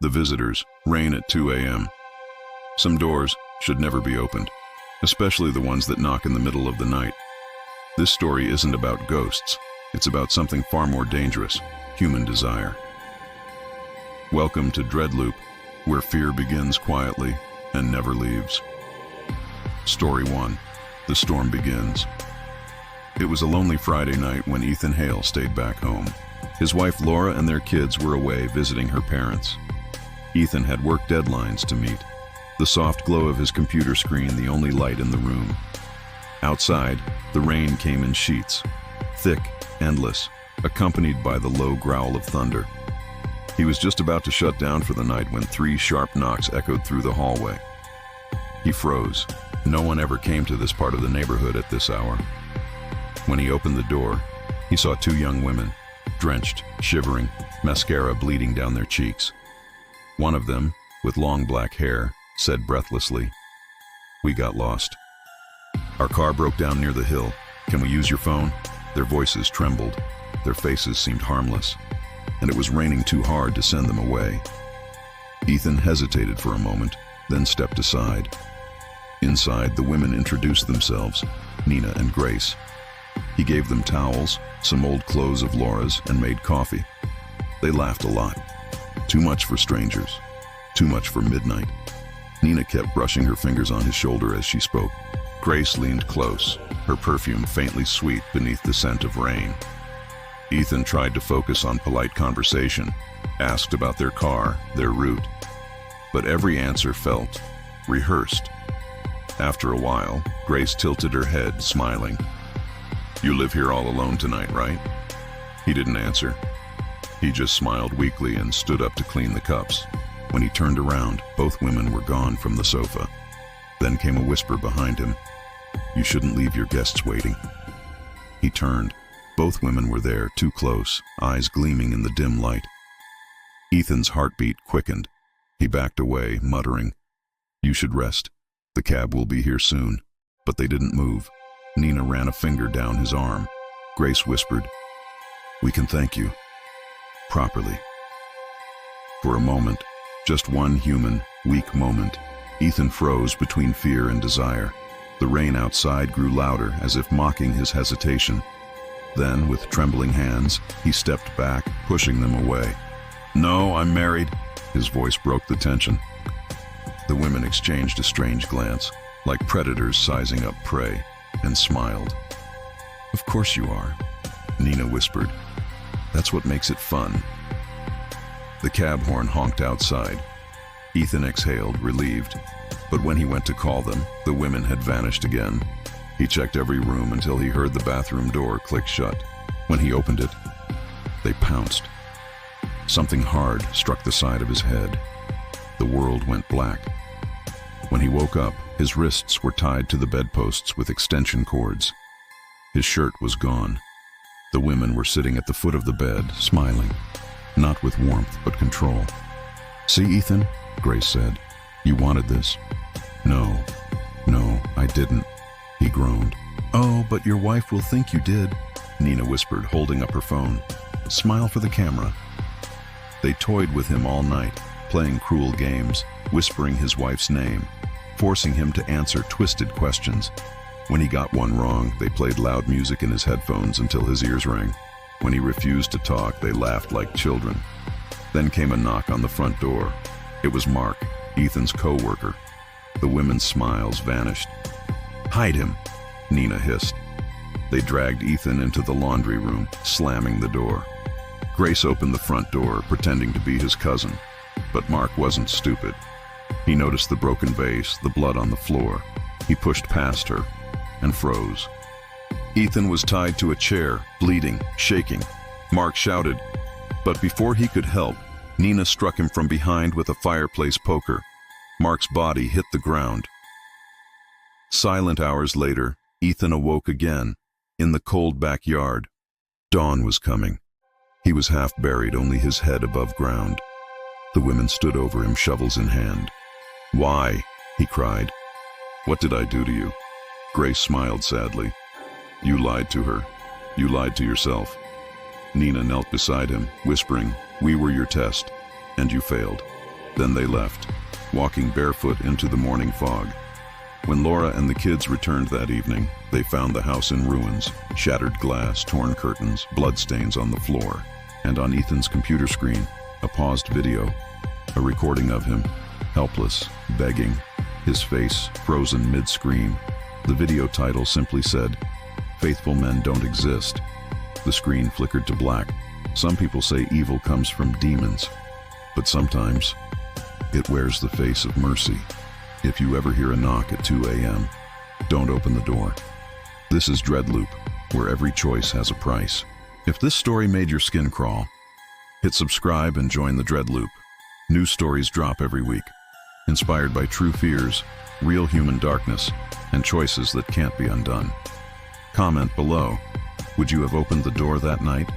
The visitors, rain at 2 a.m. Some doors should never be opened, especially the ones that knock in the middle of the night. This story isn't about ghosts. It's about something far more dangerous, human desire. Welcome to DreadLoop, where fear begins quietly and never leaves. Story 1. The storm begins. It was a lonely Friday night when Ethan Hale stayed back home. His wife Laura and their kids were away visiting her parents. Ethan had work deadlines to meet. The soft glow of his computer screen the only light in the room. Outside, the rain came in sheets, thick, endless, accompanied by the low growl of thunder. He was just about to shut down for the night when 3 sharp knocks echoed through the hallway. He froze. No one ever came to this part of the neighborhood at this hour. When he opened the door, he saw 2 young women, drenched, shivering, mascara bleeding down their cheeks. One of them, with long black hair, said breathlessly, "We got lost. Our car broke down near the hill. Can we use your phone?" Their voices trembled. Their faces seemed harmless, and it was raining too hard to send them away. Ethan hesitated for a moment, then stepped aside. Inside, the women introduced themselves, Nina and Grace. He gave them towels, some old clothes of Laura's, and made coffee. They laughed a lot. Too much for strangers. Too much for midnight. Nina kept brushing her fingers on his shoulder as she spoke. Grace leaned close, her perfume faintly sweet beneath the scent of rain. Ethan tried to focus on polite conversation, asked about their car, their route. But every answer felt rehearsed. After a while, Grace tilted her head, smiling. "You live here all alone tonight, right?" He didn't answer. He just smiled weakly and stood up to clean the cups. When he turned around, both women were gone from the sofa. Then came a whisper behind him. "You shouldn't leave your guests waiting." He turned. Both women were there, too close, eyes gleaming in the dim light. Ethan's heartbeat quickened. He backed away, muttering, "You should rest. The cab will be here soon." But they didn't move. Nina ran a finger down his arm. Grace whispered, "We can thank you. Properly." For a moment, just one human, weak moment, Ethan froze between fear and desire. The rain outside grew louder, as if mocking his hesitation. Then, with trembling hands, he stepped back, pushing them away. "No, I'm married." His voice broke the tension. The women exchanged a strange glance, like predators sizing up prey, and smiled. "Of course you are," Nina whispered. "That's what makes it fun." The cab horn honked outside. Ethan exhaled, relieved. But when he went to call them, the women had vanished again. He checked every room until he heard the bathroom door click shut. When he opened it, they pounced. Something hard struck the side of his head. The world went black. When he woke up, his wrists were tied to the bedposts with extension cords. His shirt was gone. The women were sitting at the foot of the bed, smiling, not with warmth but control. "See, Ethan," Grace said, "you wanted this." No, I didn't," he groaned. "Oh, but your wife will think you did," Nina whispered, holding up her phone. "Smile for the camera." They toyed with him all night, playing cruel games, whispering his wife's name, forcing him to answer twisted questions. When he got one wrong, they played loud music in his headphones until his ears rang. When he refused to talk, they laughed like children. Then came a knock on the front door. It was Mark, Ethan's co-worker. The women's smiles vanished. "Hide him," Nina hissed. They dragged Ethan into the laundry room, slamming the door. Grace opened the front door, pretending to be his cousin. But Mark wasn't stupid. He noticed the broken vase, the blood on the floor. He pushed past her and froze. Ethan was tied to a chair, bleeding, shaking. Mark shouted, but before he could help, Nina struck him from behind with a fireplace poker. Mark's body hit the ground. Silent hours later, Ethan awoke again, in the cold backyard. Dawn was coming. He was half buried, only his head above ground. The women stood over him, shovels in hand. "Why?" he cried. "What did I do to you?" Grace smiled sadly. "You lied to her. You lied to yourself." Nina knelt beside him, whispering, "We were your test, and you failed." Then they left, walking barefoot into the morning fog. When Laura and the kids returned that evening, they found the house in ruins, shattered glass, torn curtains, bloodstains on the floor, and on Ethan's computer screen, a paused video, a recording of him, helpless, begging, his face frozen mid-scream. The video title simply said, "Faithful men don't exist." The screen flickered to black. Some people say evil comes from demons, but sometimes it wears the face of mercy. If you ever hear a knock at 2 a.m., don't open the door. This is DreadLoop, where every choice has a price. If this story made your skin crawl, hit subscribe and join the DreadLoop. New stories drop every week, inspired by true fears, real human darkness, and choices that can't be undone. Comment below. Would you have opened the door that night?